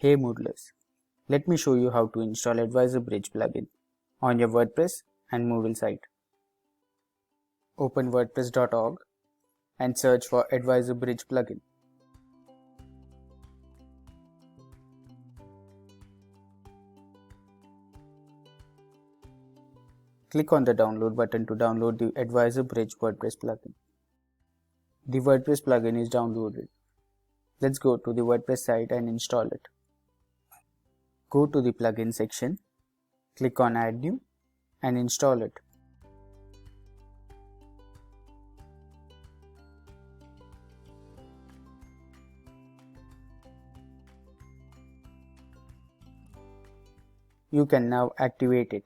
Hey Moodlers, let me show you how to install Advisor Bridge plugin on your WordPress and Moodle site. Open wordpress.org and search for Advisor Bridge plugin. Click on the download button to download the Advisor Bridge WordPress plugin. The WordPress plugin is downloaded. Let's go to the WordPress site and install it. Go to the plugin section, click on Add New and install it. You can now activate it.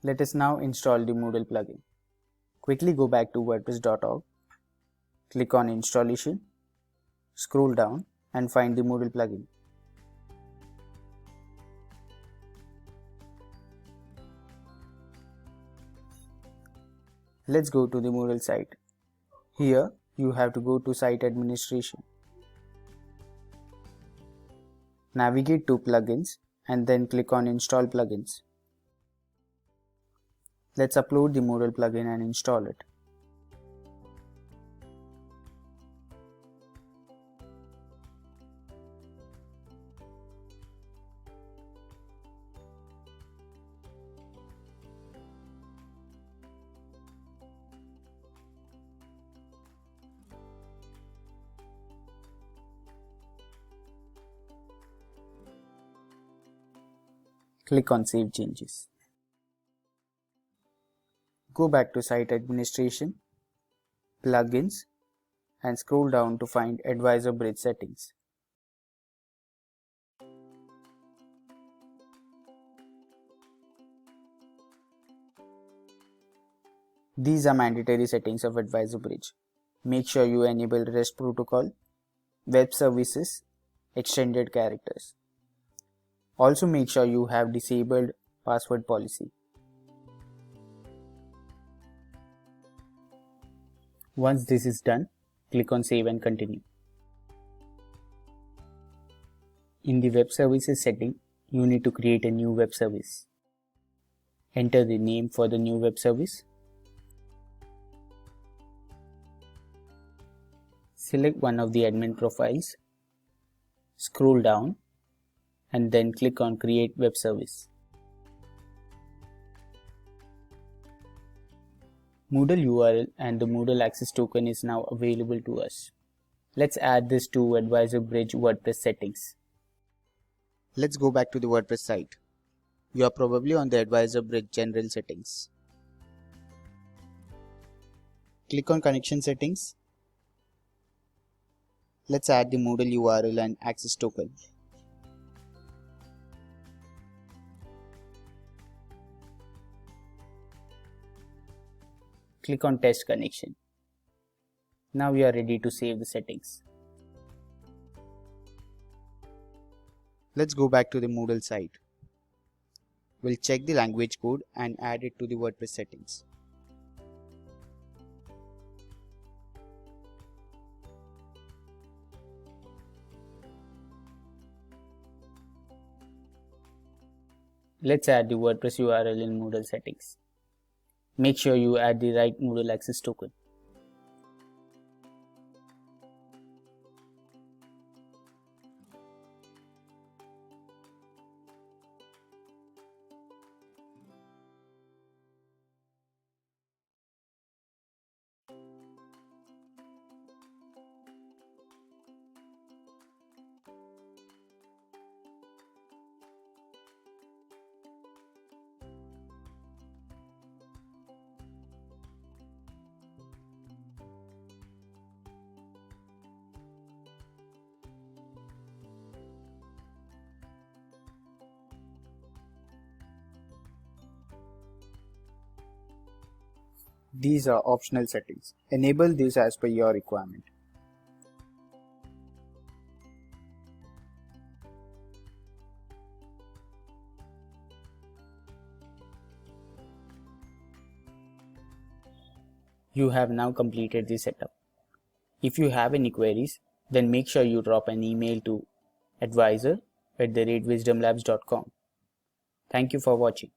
Let us now install the Moodle plugin. Quickly go back to wordpress.org, click on Installation, scroll down and find the Moodle plugin. Let's go to the Moodle site. Here you have to go to Site Administration. Navigate to Plugins and then click on Install Plugins. Let's upload the Moodle plugin and install it. Click on Save Changes. Go back to Site Administration, Plugins and scroll down to find Advisor Bridge Settings. These are mandatory settings of Advisor Bridge. Make sure you enable REST protocol, web services, extended characters. Also make sure you have disabled password policy. Once this is done, click on Save and Continue. In the web services setting, you need to create a new web service. Enter the name for the new web service. Select one of the admin profiles. Scroll down and then click on Create Web Service. Moodle URL and the Moodle access token is now available to us. Let's add this to Advisor Bridge WordPress settings. Let's go back to the WordPress site. You are probably on the Advisor Bridge general settings. Click on Connection Settings. Let's add the Moodle URL and access token. Click on Test Connection. Now we are ready to save the settings. Let's go back to the Moodle site. We'll check the language code and add it to the WordPress settings. Let's add the WordPress URL in Moodle settings. Make sure you add the right Moodle access token. These are optional settings. Enable these as per your requirement. You have now completed the setup. If you have any queries, then make sure you drop an email to advisor@wisdomlabs.com. Thank you for watching.